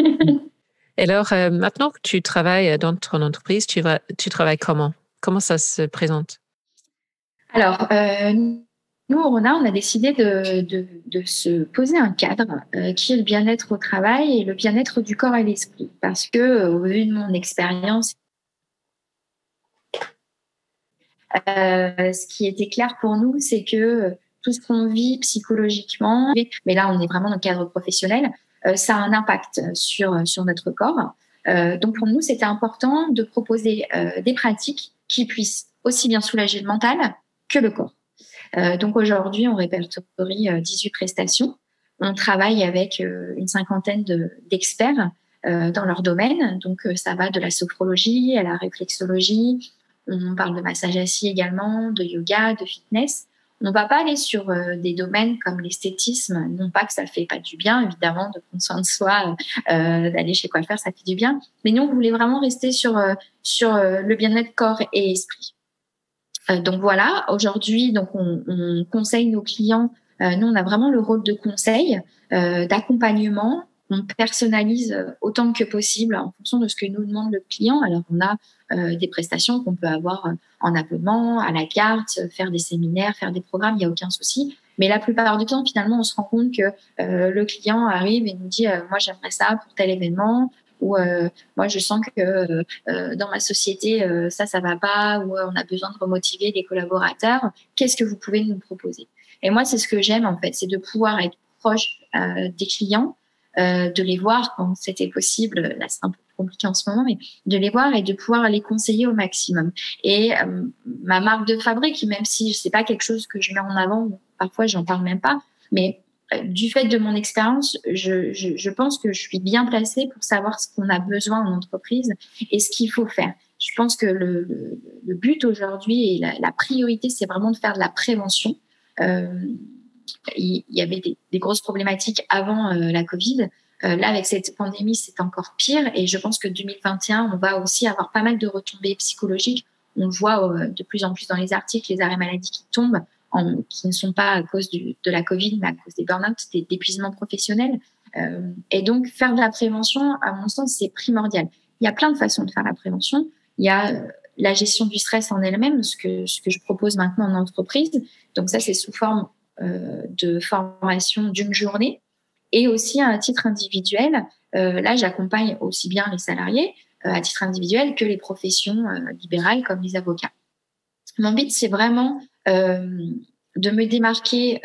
Et alors, maintenant que tu travailles dans ton entreprise, tu travailles comment? Comment ça se présente? Alors, nous, Orona, on a décidé de se poser un cadre qui est le bien-être au travail et le bien-être du corps et l'esprit. Parce que, au vu de mon expérience, ce qui était clair pour nous, c'est que tout ce qu'on vit psychologiquement, mais là, on est vraiment dans le cadre professionnel, ça a un impact sur notre corps. Donc, pour nous, c'était important de proposer des pratiques qui puissent aussi bien soulager le mental que le corps. Donc aujourd'hui, on répertorie 18 prestations. On travaille avec une cinquantaine d'experts dans leur domaine. Donc ça va de la sophrologie à la réflexologie. On parle de massage assis également, de yoga, de fitness. On ne va pas aller sur des domaines comme l'esthétisme, non pas que ça fait pas du bien, évidemment, de prendre soin de soi, d'aller chez coiffeur, ça fait du bien. Mais nous, on voulait vraiment rester sur le bien-être corps et esprit. Donc voilà, aujourd'hui, donc on conseille nos clients. Nous, on a vraiment le rôle de conseil, d'accompagnement. On personnalise autant que possible en fonction de ce que nous demande le client. Alors, on a des prestations qu'on peut avoir en abonnement, à la carte, faire des séminaires, faire des programmes, il n'y a aucun souci. Mais la plupart du temps, finalement, on se rend compte que le client arrive et nous dit moi, j'aimerais ça pour tel événement. Ou moi je sens que dans ma société ça va pas, ou on a besoin de remotiver les collaborateurs, qu'est-ce que vous pouvez nous proposer? Et moi c'est ce que j'aime en fait, c'est de pouvoir être proche des clients, de les voir quand c'était possible. Là c'est un peu compliqué en ce moment, mais de les voir et de pouvoir les conseiller au maximum. Et ma marque de fabrique, même si c'est pas quelque chose que je mets en avant, parfois j'en parle même pas, mais du fait de mon expérience, je pense que je suis bien placée pour savoir ce qu'on a besoin en entreprise et ce qu'il faut faire. Je pense que le but aujourd'hui et la priorité, c'est vraiment de faire de la prévention. Il y avait des grosses problématiques avant la Covid. Là, avec cette pandémie, c'est encore pire. Et je pense que 2021, on va aussi avoir pas mal de retombées psychologiques. On le voit de plus en plus dans les articles, les arrêts maladie qui tombent, qui ne sont pas à cause de la Covid, mais à cause des burn-out, d'épuisement professionnel. Et donc, faire de la prévention, à mon sens, c'est primordial. Il y a plein de façons de faire la prévention. Il y a la gestion du stress en elle-même, ce que je propose maintenant en entreprise. Donc ça, c'est sous forme de formation d'une journée. Et aussi à un titre individuel, là, j'accompagne aussi bien les salariés à titre individuel que les professions libérales comme les avocats. Mon but, c'est vraiment de me démarquer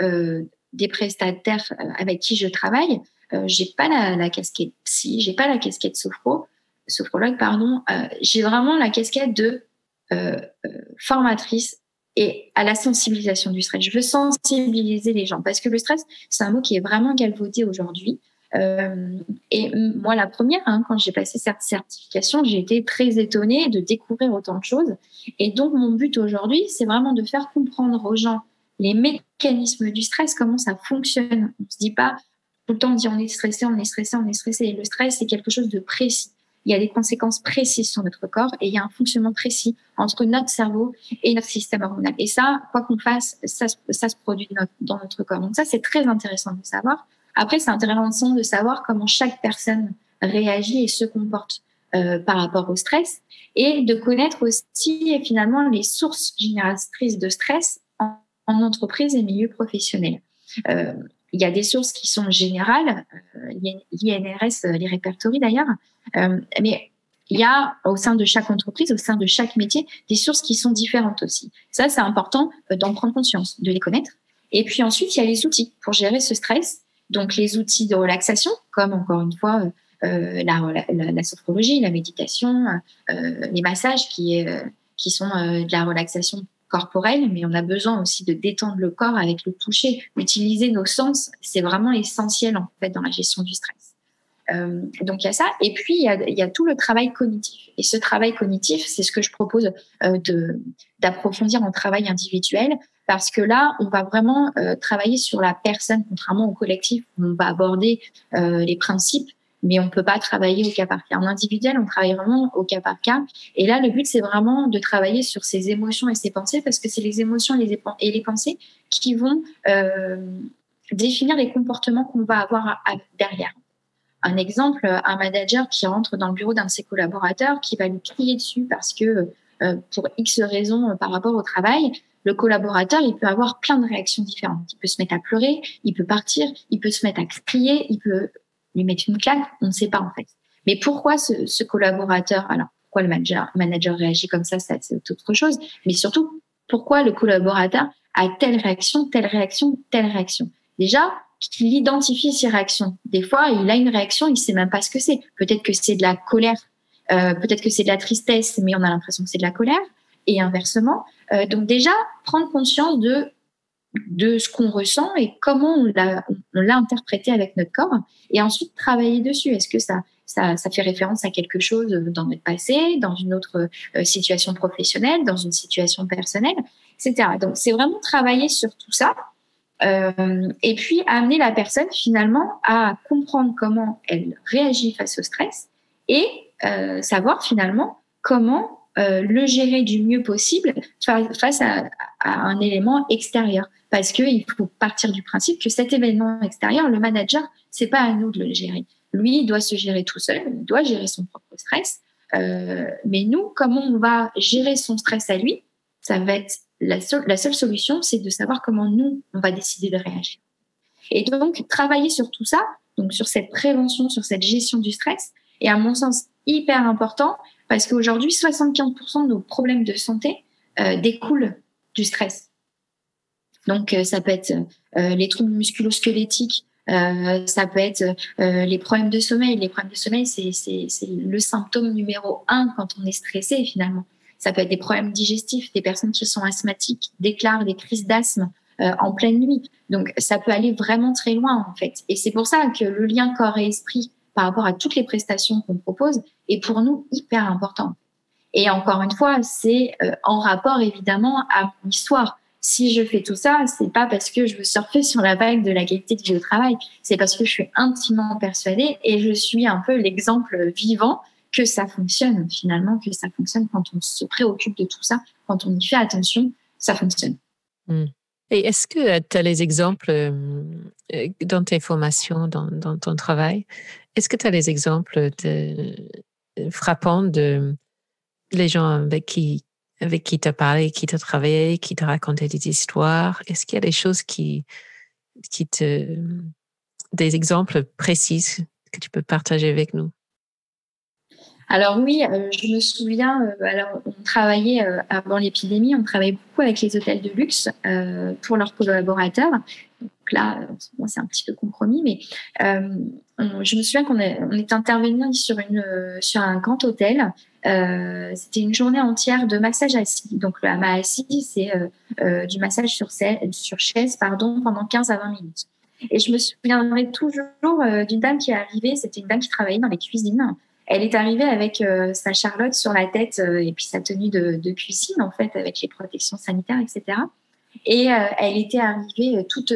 des prestataires avec qui je travaille. J'ai pas la casquette psy, j'ai pas la casquette sophrologue, pardon. J'ai vraiment la casquette de formatrice et à la sensibilisation du stress. Je veux sensibiliser les gens parce que le stress, c'est un mot qui est vraiment galvaudé aujourd'hui. Et moi, la première, quand j'ai passé cette certification, j'ai été très étonnée de découvrir autant de choses. Et donc, mon but aujourd'hui, c'est vraiment de faire comprendre aux gens les mécanismes du stress, comment ça fonctionne. On ne se dit pas tout le temps, on dit on est stressé, on est stressé, on est stressé. Et le stress, c'est quelque chose de précis. Il y a des conséquences précises sur notre corps et il y a un fonctionnement précis entre notre cerveau et notre système hormonal. Et ça, quoi qu'on fasse, ça se produit dans notre corps. Donc ça, c'est très intéressant de savoir. Après, c'est intéressant de savoir comment chaque personne réagit et se comporte par rapport au stress et de connaître aussi finalement les sources génératrices de stress en entreprise et milieu professionnel. Il y a des sources qui sont générales, l'INRS les répertorie d'ailleurs, mais il y a au sein de chaque entreprise, au sein de chaque métier, des sources qui sont différentes aussi. Ça, c'est important d'en prendre conscience, de les connaître. Et puis ensuite, il y a les outils pour gérer ce stress. Donc, les outils de relaxation, comme encore une fois la sophrologie, la méditation, les massages qui sont de la relaxation corporelle, mais on a besoin aussi de détendre le corps avec le toucher. Utiliser nos sens, c'est vraiment essentiel en fait dans la gestion du stress. Donc il y a ça, et puis il y a tout le travail cognitif. Et ce travail cognitif, c'est ce que je propose d'approfondir en travail individuel, parce que là, on va vraiment travailler sur la personne, contrairement au collectif où on va aborder les principes, mais on peut pas travailler au cas par cas. En individuel, on travaille vraiment au cas par cas. Et là, le but, c'est vraiment de travailler sur ses émotions et ses pensées, parce que c'est les émotions et les pensées qui vont définir les comportements qu'on va avoir derrière. Un exemple, un manager qui rentre dans le bureau d'un de ses collaborateurs, qui va lui crier dessus parce que pour X raisons par rapport au travail, le collaborateur, il peut avoir plein de réactions différentes. Il peut se mettre à pleurer, il peut partir, il peut se mettre à crier, il peut lui mettre une claque, on ne sait pas en fait. Mais pourquoi ce collaborateur, alors pourquoi le manager réagit comme ça, c'est autre chose, mais surtout, pourquoi le collaborateur a telle réaction, telle réaction, telle réaction. Déjà, qu'il identifie ses réactions. Des fois, il a une réaction, il ne sait même pas ce que c'est. Peut-être que c'est de la colère, peut-être que c'est de la tristesse, mais on a l'impression que c'est de la colère, et inversement. Donc déjà, prendre conscience de ce qu'on ressent et comment on l'a interprété avec notre corps, et ensuite travailler dessus. Est-ce que ça fait référence à quelque chose dans notre passé, dans une autre situation professionnelle, dans une situation personnelle, etc. Donc, c'est vraiment travailler sur tout ça. Et puis amener la personne finalement à comprendre comment elle réagit face au stress et savoir finalement comment le gérer du mieux possible face à un élément extérieur. Parce qu'il faut partir du principe que cet événement extérieur, le manager, c'est pas à nous de le gérer. Lui, il doit se gérer tout seul, il doit gérer son propre stress. Mais nous, comment on va gérer son stress à lui, ça va être la seule solution, c'est de savoir comment nous, on va décider de réagir. Et donc, travailler sur tout ça, donc sur cette prévention, sur cette gestion du stress, est à mon sens hyper important, parce qu'aujourd'hui, 75% de nos problèmes de santé découlent du stress. Donc, ça peut être les troubles musculo-squelettiques, ça peut être les problèmes de sommeil. Les problèmes de sommeil, c'est le symptôme numéro 1 quand on est stressé, finalement. Ça peut être des problèmes digestifs, des personnes qui sont asthmatiques déclarent des crises d'asthme en pleine nuit. Donc, ça peut aller vraiment très loin, en fait. Et c'est pour ça que le lien corps et esprit par rapport à toutes les prestations qu'on propose est pour nous hyper important. Et encore une fois, c'est en rapport, évidemment, à mon histoire. Si je fais tout ça, c'est pas parce que je veux surfer sur la vague de la qualité de vie au travail. C'est parce que je suis intimement persuadée et je suis un peu l'exemple vivant que ça fonctionne, finalement, que ça fonctionne quand on se préoccupe de tout ça, quand on y fait attention, ça fonctionne. Et est-ce que tu as les exemples dans tes formations, dans ton travail, est-ce que tu as les exemples frappants de les gens avec qui tu as parlé, qui t'ont travaillé, qui te racontaient des histoires? Est-ce qu'il y a des choses des exemples précis que tu peux partager avec nous? Alors oui, je me souviens, alors on travaillait avant l'épidémie, on travaillait beaucoup avec les hôtels de luxe pour leurs collaborateurs. Donc là, en ce moment, c'est un petit peu compromis, mais je me souviens on est intervenu sur un grand hôtel. C'était une journée entière de massage assis. Donc le hama assis, c'est du massage sur chaise, pardon, pendant 15 à 20 minutes. Et je me souviendrai toujours d'une dame qui est arrivée. C'était une dame qui travaillait dans les cuisines. Elle est arrivée avec sa charlotte sur la tête et puis sa tenue de cuisine, en fait, avec les protections sanitaires, etc. Et elle était arrivée toute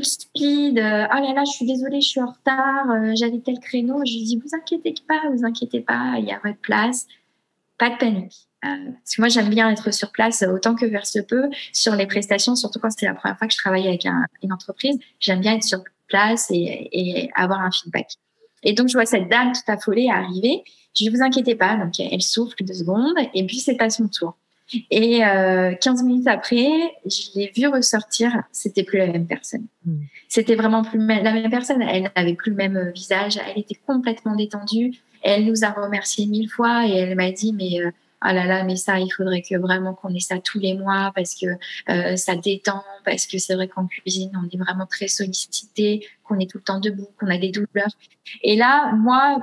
speed. Oh là là, je suis désolée, je suis en retard. J'avais tel créneau. Je lui dis, vous inquiétez pas, il y a votre place. Pas de panique. Parce que moi, j'aime bien être sur place autant que faire se peut sur les prestations, surtout quand c'était la première fois que je travaillais avec une entreprise. J'aime bien être sur place et avoir un feedback. Et donc, je vois cette dame toute affolée arriver. Je dis, vous inquiétez pas. Donc, elle souffle 2 secondes et puis c'est à son tour. Et 15 minutes après, je l'ai vue ressortir. C'était plus la même personne. C'était vraiment plus la même personne. Elle n'avait plus le même visage. Elle était complètement détendue. Elle nous a remercié 1000 fois et elle m'a dit, mais ah là là, mais ça, il faudrait que vraiment qu'on ait ça tous les mois parce que ça détend, parce que c'est vrai qu'en cuisine, on est vraiment très sollicité, qu'on est tout le temps debout, qu'on a des douleurs. Et là,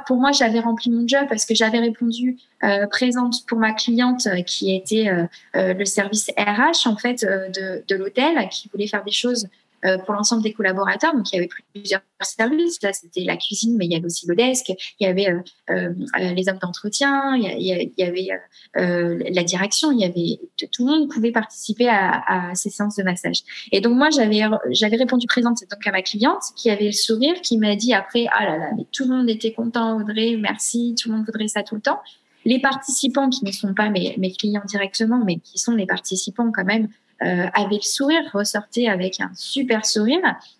pour moi, j'avais rempli mon job parce que j'avais répondu présente pour ma cliente qui était le service RH en fait de l'hôtel, qui voulait faire des choses pour l'ensemble des collaborateurs. Donc, il y avait plusieurs services. Là, c'était la cuisine, mais il y avait aussi le desk. Il y avait les hommes d'entretien. Il y avait la direction. Tout le monde pouvait participer à ces séances de massage. Et donc, moi, j'avais répondu présente donc à ma cliente qui avait le sourire, qui m'a dit après, ah là là, mais tout le monde était content, Audrey, merci. Tout le monde voudrait ça tout le temps. Les participants qui ne sont pas mes clients directement, mais qui sont les participants quand même, avaient le sourire, ressortaient avec un super sourire.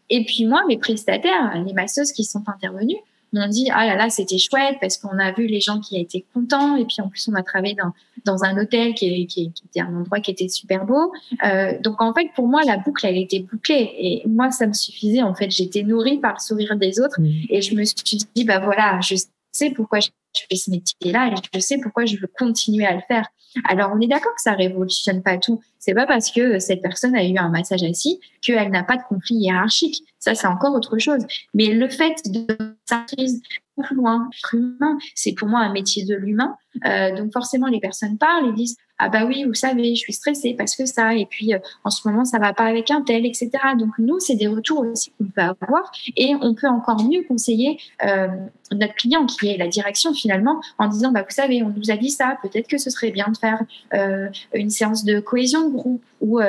Et puis moi, mes prestataires, les masseuses qui sont intervenues, m'ont dit ah là là, c'était chouette parce qu'on a vu les gens qui étaient contents. Et puis en plus, on a travaillé dans un hôtel qui était un endroit qui était super beau. Donc en fait, pour moi, la boucle, elle était bouclée. Et moi, ça me suffisait. En fait, j'étais nourrie par le sourire des autres. Et je me suis dit, bah voilà, je sais pourquoi je fais ce métier-là et je sais pourquoi je veux continuer à le faire. Alors, on est d'accord que ça révolutionne pas tout. C'est pas parce que cette personne a eu un massage assis qu'elle n'a pas de conflit hiérarchique. Ça, c'est encore autre chose. Mais le fait de s'intéresser plus loin, être humain, c'est pour moi un métier de l'humain. Donc, forcément, les personnes parlent et disent ah bah oui, vous savez, je suis stressée parce que ça, et puis en ce moment, ça va pas avec un tel, etc. Donc, nous, c'est des retours aussi qu'on peut avoir et on peut encore mieux conseiller notre client qui est la direction finalement en disant bah vous savez, on nous a dit ça, peut-être que ce serait bien de faire une séance de cohésion de groupe ou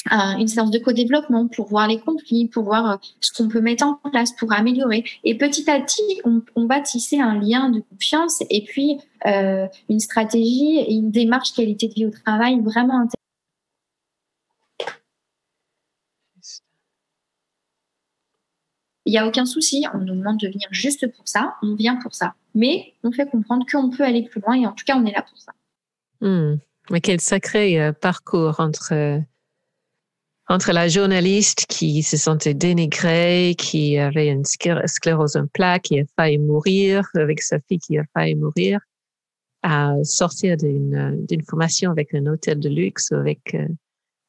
une séance de co-développement pour voir les conflits, pour voir ce qu'on peut mettre en place pour améliorer. Et petit à petit, on va tisser un lien de confiance et puis une stratégie et une démarche qualité de vie au travail vraiment intéressante. Il n'y a aucun souci, on nous demande de venir juste pour ça, on vient pour ça. Mais on fait comprendre qu'on peut aller plus loin et en tout cas, on est là pour ça. Mais quel sacré parcours entre la journaliste qui se sentait dénigrée, qui avait une sclérose en plaques, qui a failli mourir, avec sa fille qui a failli mourir, à sortir d'une formation avec un hôtel de luxe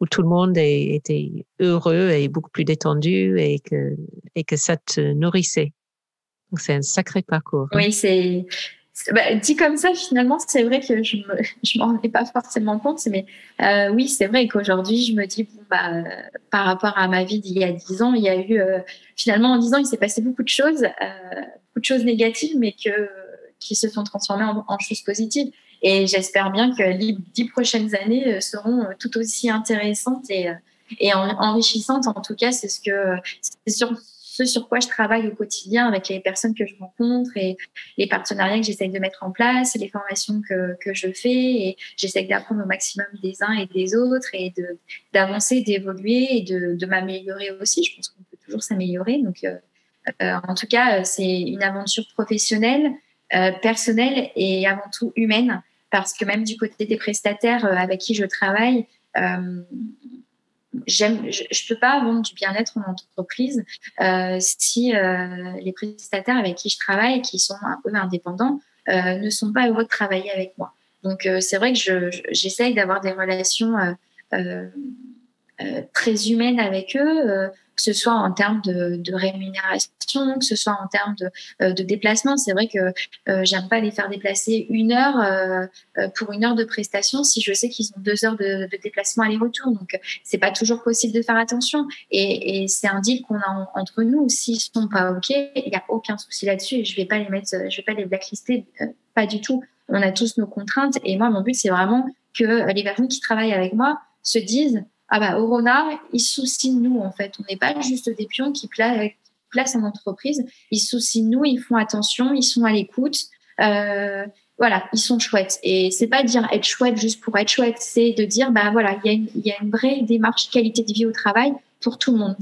où tout le monde était heureux et beaucoup plus détendu et que ça te nourrissait. Donc, c'est un sacré parcours. Oui, c'est... dit comme ça, finalement, c'est vrai que je m'en rendais pas forcément compte, mais oui, c'est vrai qu'aujourd'hui, je me dis, par rapport à ma vie d'il y a 10 ans, il y a eu, finalement, en 10 ans, il s'est passé beaucoup de choses négatives, mais qui se sont transformées en choses positives. Et j'espère bien que les 10 prochaines années seront tout aussi intéressantes et enrichissantes. En tout cas, c'est ce sur quoi je travaille au quotidien avec les personnes que je rencontre et les partenariats que j'essaye de mettre en place, les formations que je fais, et j'essaye d'apprendre au maximum des uns et des autres et d'avancer, d'évoluer et de m'améliorer aussi. Je pense qu'on peut toujours s'améliorer. Donc, en tout cas, c'est une aventure professionnelle, personnelle et avant tout humaine, parce que même du côté des prestataires avec qui je travaille, je ne peux pas vendre du bien-être en entreprise si les prestataires avec qui je travaille, qui sont un peu indépendants, ne sont pas heureux de travailler avec moi. Donc, c'est vrai que j'essaye d'avoir des relations très humaines avec eux, que ce soit en termes de rémunération, que ce soit en termes de déplacement. C'est vrai que j'aime pas les faire déplacer 1 heure pour 1 heure de prestation si je sais qu'ils ont 2 heures de déplacement aller-retour. Donc, c'est pas toujours possible de faire attention. Et c'est un deal qu'on a entre nous. S'ils sont pas OK, il y a aucun souci là-dessus. Et je vais pas les blacklister, pas du tout. On a tous nos contraintes. Et moi, mon but, c'est vraiment que les personnes qui travaillent avec moi se disent ah bah Orona, ils se soucient de nous en fait. On n'est pas juste des pions qui placent en entreprise. Ils se soucient de nous, ils font attention, ils sont à l'écoute. Voilà, ils sont chouettes. Et c'est pas dire être chouette juste pour être chouette, c'est de dire bah voilà, il y a une vraie démarche qualité de vie au travail pour tout le monde.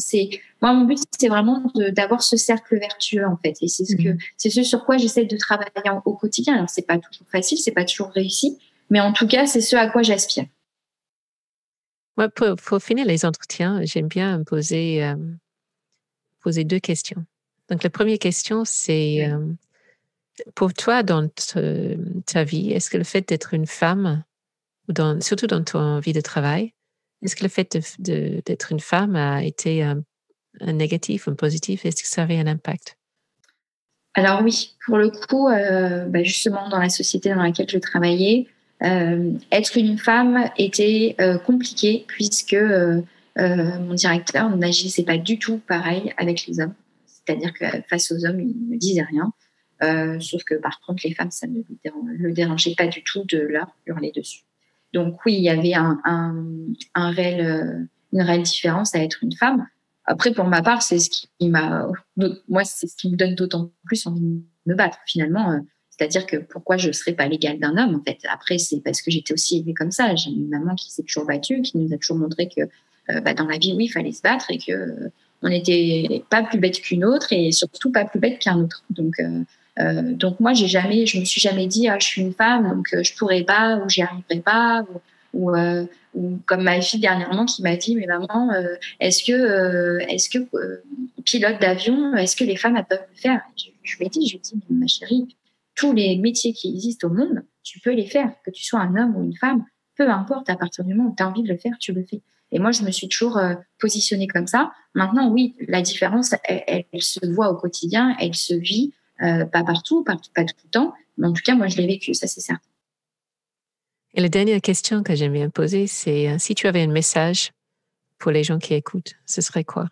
Moi mon but c'est vraiment d'avoir ce cercle vertueux en fait. Et c'est ce sur quoi j'essaie de travailler au quotidien. Alors c'est pas toujours facile, c'est pas toujours réussi, mais en tout cas c'est ce à quoi j'aspire. Moi, pour finir les entretiens, j'aime bien poser 2 questions. Donc, la première question, c'est pour toi, dans ta vie, est-ce que le fait d'être une femme, surtout dans ton vie de travail, est-ce que le fait d'être une femme a été un négatif, un positif? Est-ce que ça avait un impact? Alors oui, pour le coup, justement, dans la société dans laquelle je travaillais, être une femme était compliqué puisque mon directeur n'agissait pas du tout pareil avec les hommes. C'est-à-dire que face aux hommes, il ne disait rien. Sauf que par contre, les femmes, ça ne le dérangeait pas du tout de leur hurler dessus. Donc oui, il y avait une réelle différence à être une femme. Après, pour ma part, c'est ce qui me donne d'autant plus envie de me battre finalement. C'est-à-dire que pourquoi je ne serais pas l'égale d'un homme, en fait. Après, c'est parce que j'étais aussi élevée comme ça. J'ai une maman qui s'est toujours battue, qui nous a toujours montré que dans la vie, oui, il fallait se battre et que on n'était pas plus bête qu'une autre et surtout pas plus bête qu'un autre. Donc moi, je me suis jamais dit, je suis une femme, donc je pourrais pas ou j'y arriverai pas ou comme ma fille dernièrement qui m'a dit, mais maman, est-ce que pilote d'avion, est-ce que les femmes elles peuvent le faire? Je lui ai dit, mais ma chérie, tous les métiers qui existent au monde, tu peux les faire, que tu sois un homme ou une femme, peu importe, à partir du moment où tu as envie de le faire, tu le fais. Et moi, je me suis toujours positionnée comme ça. Maintenant, oui, la différence, elle se voit au quotidien, elle se vit, pas partout, pas tout le temps, mais en tout cas, moi, je l'ai vécu, ça c'est certain. Et la dernière question que j'aime bien poser, c'est si tu avais un message pour les gens qui écoutent, ce serait quoi?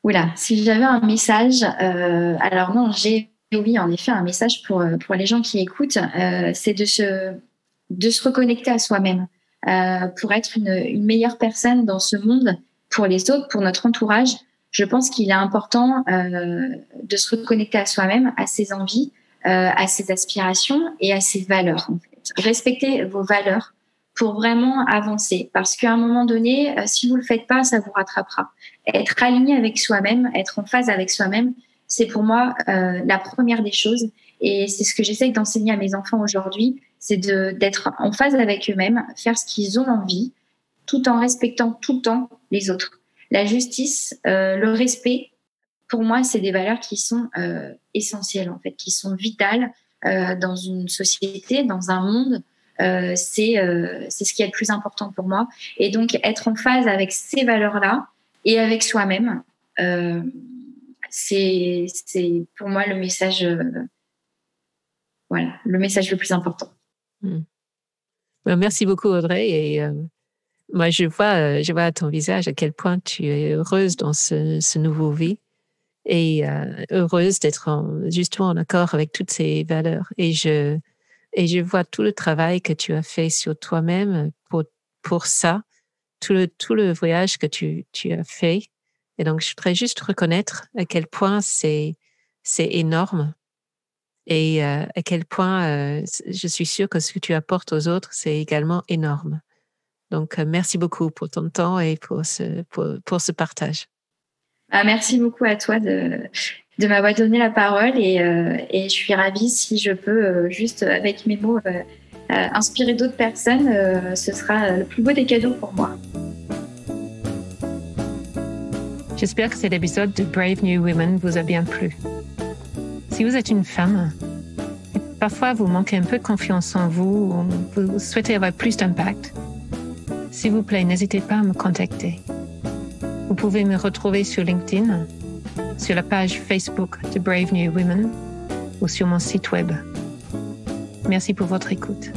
Oula, si j'avais un message, alors non, oui, en effet, un message pour les gens qui écoutent, c'est de se reconnecter à soi-même pour être une meilleure personne dans ce monde, pour les autres, pour notre entourage. Je pense qu'il est important de se reconnecter à soi-même, à ses envies, à ses aspirations et à ses valeurs. En fait. Respectez vos valeurs pour vraiment avancer. Parce qu'à un moment donné, si vous le faites pas, ça vous rattrapera. Être aligné avec soi-même, être en phase avec soi-même, c'est pour moi la première des choses. Et c'est ce que j'essaye d'enseigner à mes enfants aujourd'hui, c'est d'être en phase avec eux-mêmes, faire ce qu'ils ont envie, tout en respectant tout le temps les autres. La justice, le respect, pour moi, c'est des valeurs qui sont essentielles, en fait, qui sont vitales dans une société, dans un monde. C'est ce qui est le plus important pour moi. Et donc, être en phase avec ces valeurs-là et avec soi-même, c'est pour moi le message, le message le plus important. Merci beaucoup, Audrey. Et moi, je vois à ton visage à quel point tu es heureuse dans ce nouveau vie et heureuse d'être justement en accord avec toutes ces valeurs. Et je vois tout le travail que tu as fait sur toi-même pour ça, tout le voyage que tu as fait. Et donc, je voudrais juste reconnaître à quel point c'est énorme et à quel point je suis sûre que ce que tu apportes aux autres, c'est également énorme. Donc, merci beaucoup pour ton temps et pour ce partage. Merci beaucoup à toi de m'avoir donné la parole et je suis ravie si je peux juste avec mes mots inspirer d'autres personnes, ce sera le plus beau des cadeaux pour moi. J'espère que cet épisode de Brave New Women vous a bien plu. Si vous êtes une femme, et parfois vous manquez un peu de confiance en vous, ou vous souhaitez avoir plus d'impact, s'il vous plaît, n'hésitez pas à me contacter. Vous pouvez me retrouver sur LinkedIn, sur la page Facebook de Brave New Women ou sur mon site web. Merci pour votre écoute.